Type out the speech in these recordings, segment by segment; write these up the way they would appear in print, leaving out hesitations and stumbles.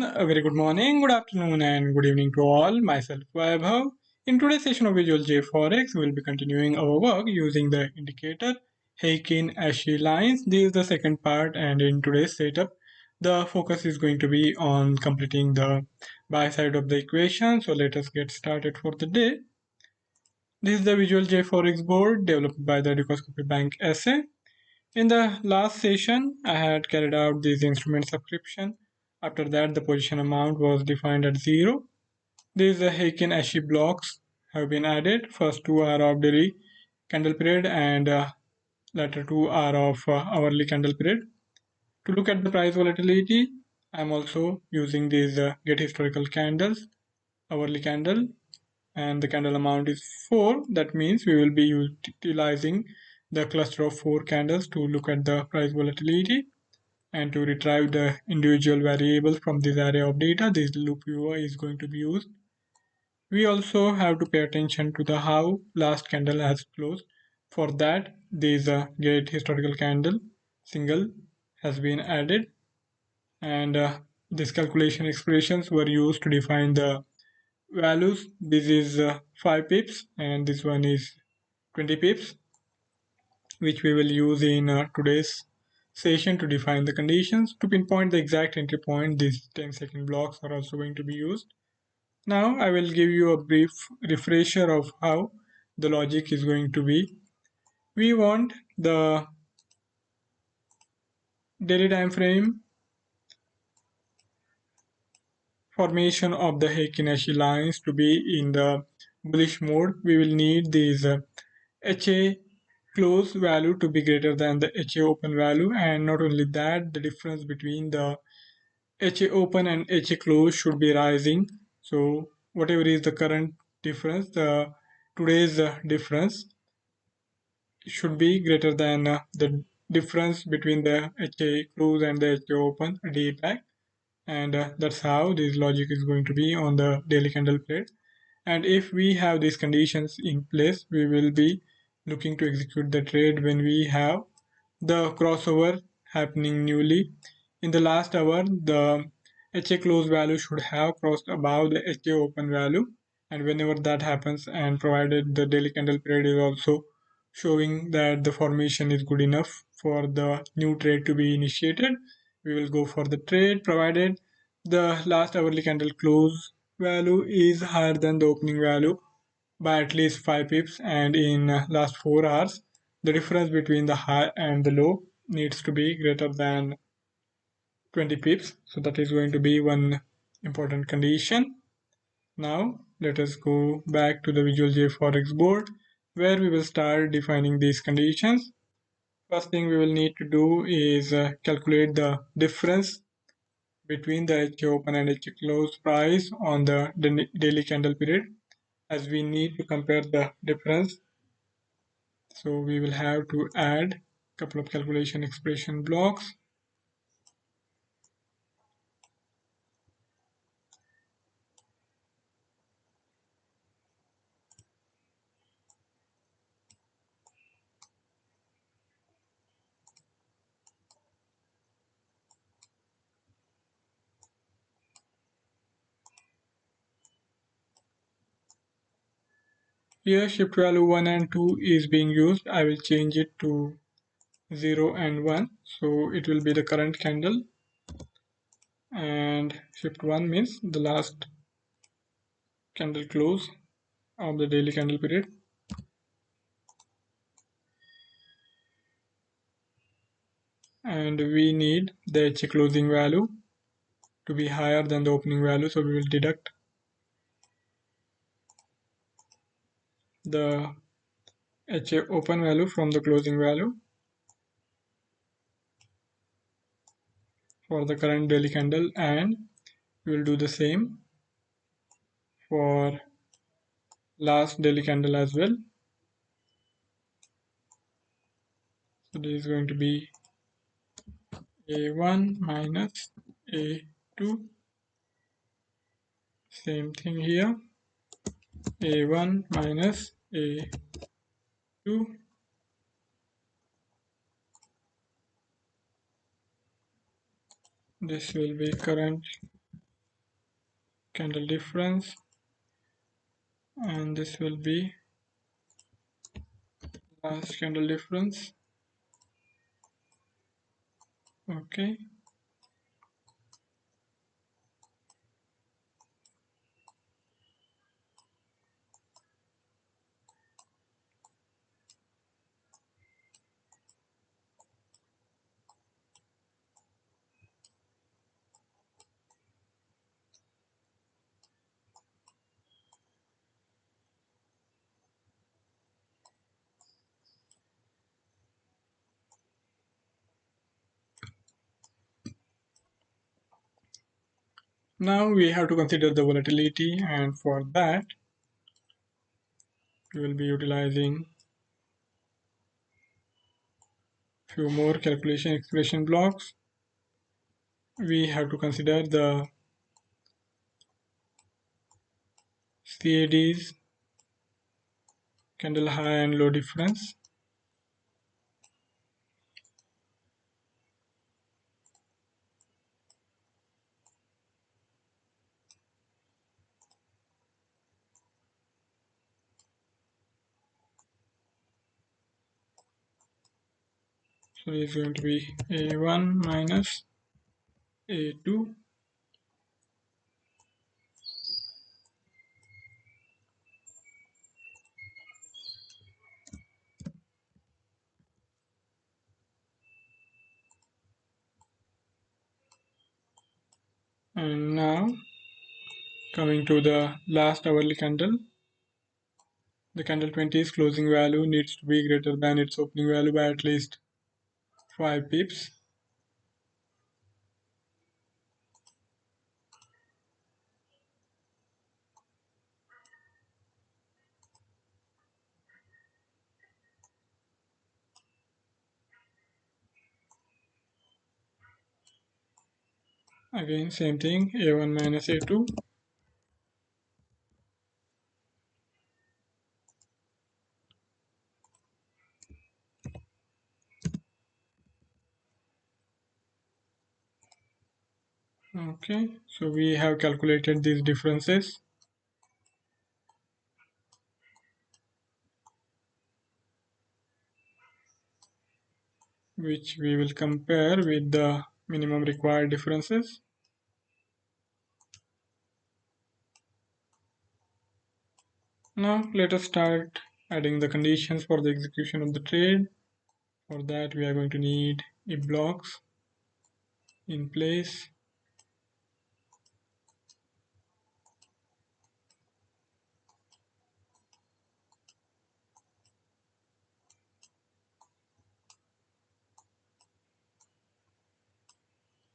A very good morning, good afternoon, and good evening to all. Myself, Vaibhav. In today's session of Visual JForex, we will be continuing our work using the indicator Heikin Ashi lines. This is the second part, and in today's setup, the focus is going to be on completing the buy side of the equation. So let us get started for the day. This is the Visual JForex board developed by the Dukascopy Bank SA. In the last session, I had carried out this instrument subscription. After that, the position amount was defined at 0. These Heikin Ashi blocks have been added. First two are of daily candle period and latter two are of hourly candle period. To look at the price volatility, I am also using these get historical candles, hourly candle, and the candle amount is 4. That means we will be utilizing the cluster of 4 candles to look at the price volatility and to retrieve the individual variables from this array of data. This loop viewer is going to be used. We also have to pay attention to the how last candle has closed. For that, this get historical candle single has been added, and these calculation expressions were used to define the values. This is 5 pips and this one is 20 pips, which we will use in today's session to define the conditions. To pinpoint the exact entry point, these 10-second blocks are also going to be used. Now I will give you a brief refresher of how the logic is going to be. We want the daily time frame formation of the Heikin-Ashi lines to be in the bullish mode. We will need these HA close value to be greater than the HA open value, and not only that, the difference between the HA open and HA close should be rising. So whatever is the current difference, the today's difference should be greater than the difference between the HA close and the HA open a day back, and that's how this logic is going to be on the daily candle plate. And if we have these conditions in place, we will be looking to execute the trade when we have the crossover happening newly. In the last hour, the HA close value should have crossed above the HA open value, and whenever that happens, and provided the daily candle period is also showing that the formation is good enough for the new trade to be initiated, we will go for the trade, provided the last hourly candle close value is higher than the opening value by at least 5 pips, and in last 4 hours the difference between the high and the low needs to be greater than 20 pips. So that is going to be one important condition. Now let us go back to the Visual JForex board where we will start defining these conditions. First thing we will need to do is calculate the difference between the HA open and HA close price on the daily candle period, as we need to compare the difference. So we will have to add a couple of calculation expression blocks. Here shift value 1 and 2 is being used. I will change it to 0 and 1. So it will be the current candle, and shift 1 means the last candle close of the daily candle period. And we need the HA closing value to be higher than the opening value, so we will deduct the HA open value from the closing value for the current daily candle, and we will do the same for last daily candle as well. So this is going to be A1 minus A2, same thing here, A1 minus A2, this will be current candle difference, and this will be last candle difference. Okay. Now we have to consider the volatility, and for that we will be utilizing few more calculation expression blocks. We have to consider the CAD's candle high and low difference. So it is going to be A1 minus A2 . And now coming to the last hourly candle, the candle 20's closing value needs to be greater than its opening value by at least 5 pips. Again same thing, A1 minus A2. Okay, so we have calculated these differences, which we will compare with the minimum required differences. Now let us start adding the conditions for the execution of the trade. For that we are going to need if blocks in place.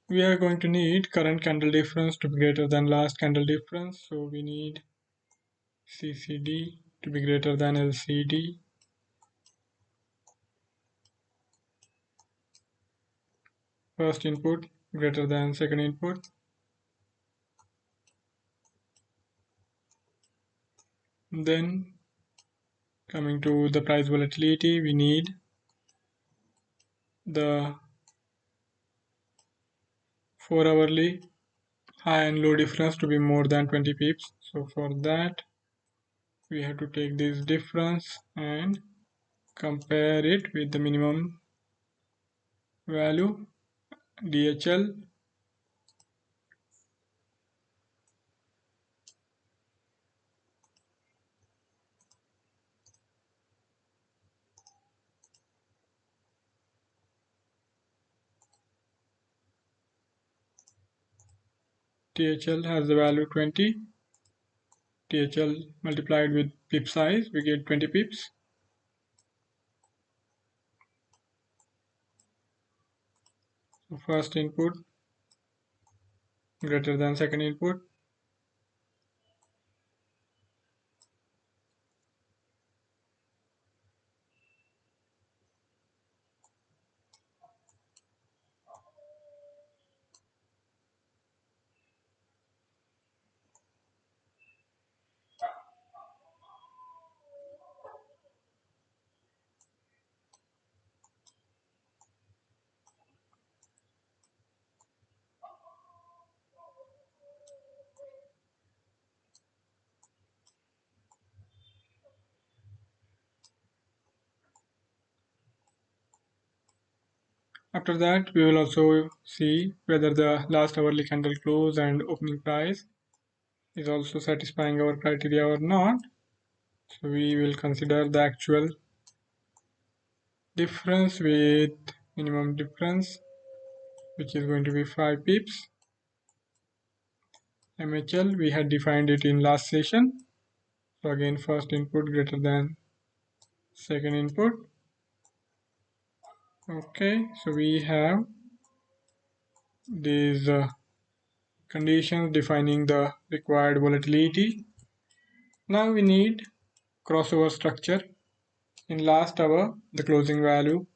We are going to need current candle difference to be greater than last candle difference, so we need CCD to be greater than LCD. First input greater than second input. Then coming to the price volatility, we need the 4 hourly high and low difference to be more than 20 pips. So for that we have to take this difference and compare it with the minimum value DHL. THL has the value 20. THL multiplied with pip size, we get 20 pips. So first input greater than second input. After that, we will also see whether the last hourly candle close and opening price is also satisfying our criteria or not. So we will consider the actual difference with minimum difference, which is going to be 5 pips. MHL, we had defined it in last session. So again, first input greater than second input. Okay, so we have these conditions defining the required volatility. Now we need crossover structure. In last hour, the closing value,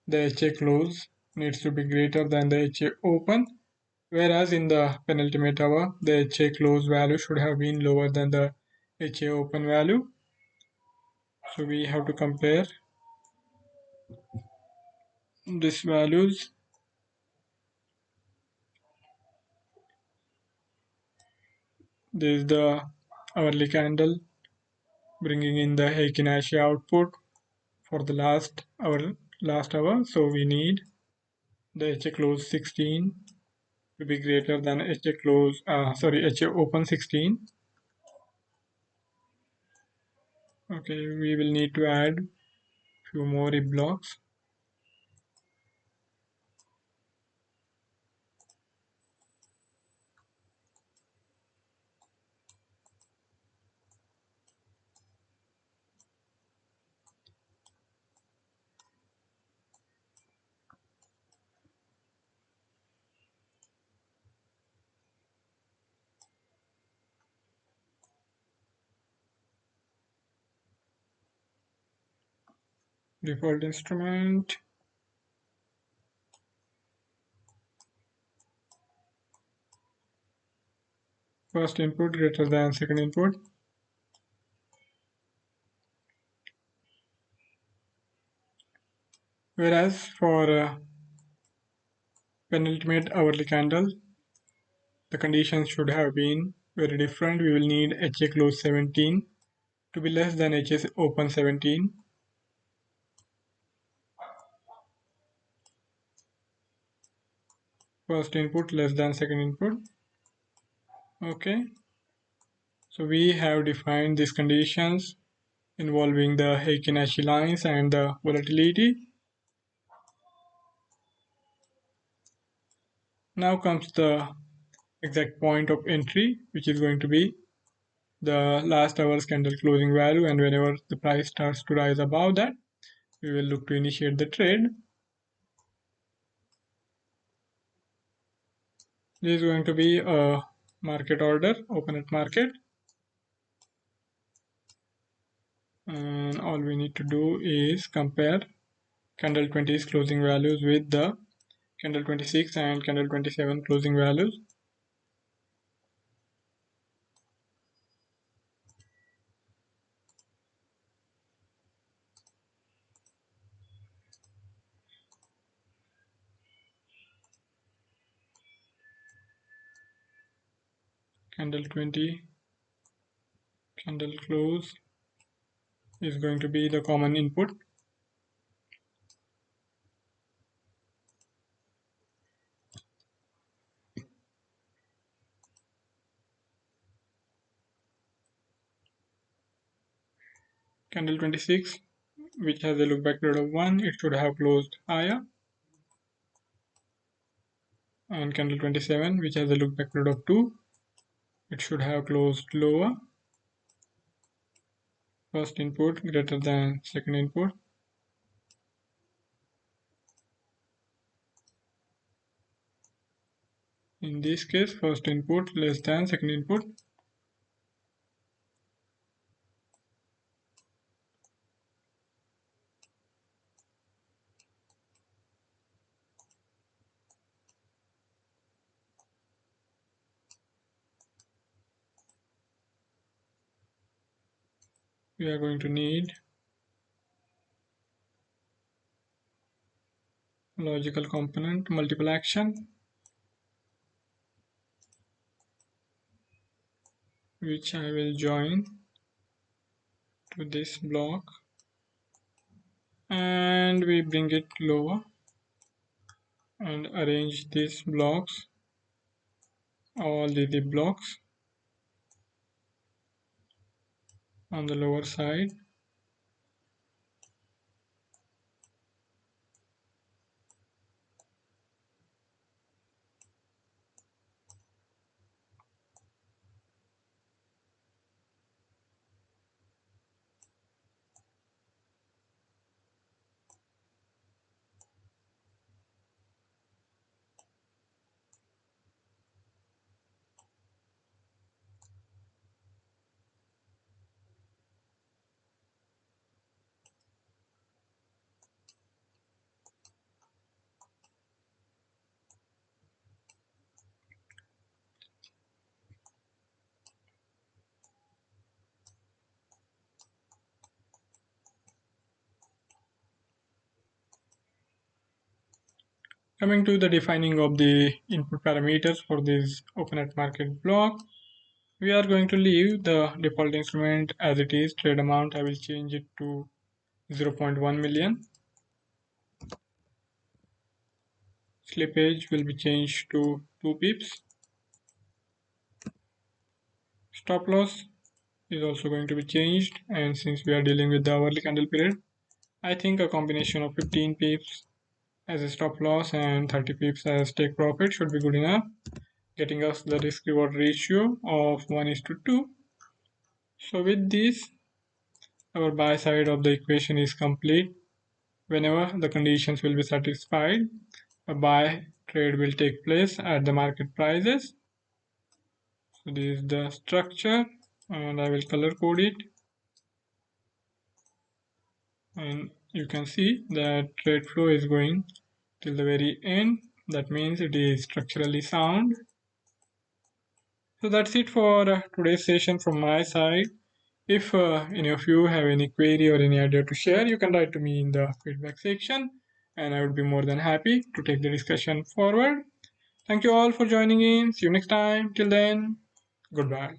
the HA close, needs to be greater than the HA open, whereas in the penultimate hour, the HA close value should have been lower than the HA open value. So we have to compare these values. This is the hourly candle bringing in the Heikin Ashi output for the last hour. So we need the HA close 16 to be greater than HA open 16. Okay, we will need to add few more if blocks. Default instrument. First input greater than second input. Whereas for penultimate hourly candle, the conditions should have been very different. We will need HA close 17 to be less than HA open 17. First input less than second input. Okay, so we have defined these conditions involving the Heikin Ashi lines and the volatility. Now comes the exact point of entry, which is going to be the last hour's candle closing value, and whenever the price starts to rise above that, we will look to initiate the trade. This is going to be a market order, open at market, and all we need to do is compare candle 20's closing values with the candle 26 and candle 27 closing values. Candle 20 candle close is going to be the common input. Candle 26, which has a look back period of 1, it should have closed higher. And candle 27, which has a look back period of 2, it should have closed lower. First input greater than second input. In this case, first input less than second input. We are going to need logical component multiple action, which I will join to this block, and we bring it lower. and arrange these blocks, all the blocks on the lower side. Coming to the defining of the input parameters for this open at market block, we are going to leave the default instrument as it is. Trade amount, I will change it to 0.1 million. Slippage will be changed to 2 pips. Stop loss is also going to be changed, and since we are dealing with the hourly candle period, I think a combination of 15 pips as a stop loss and 30 pips as take profit should be good enough, getting us the risk reward ratio of 1:2. So with this, our buy side of the equation is complete. Whenever the conditions will be satisfied, a buy trade will take place at the market prices. So this is the structure, and I will color code it, and you can see that trade flow is going till the very end. That means it is structurally sound. So that's it for today's session from my side. If any of you have any query or any idea to share, you can write to me in the feedback section, and I would be more than happy to take the discussion forward. Thank you all for joining in. See you next time. Till then, goodbye.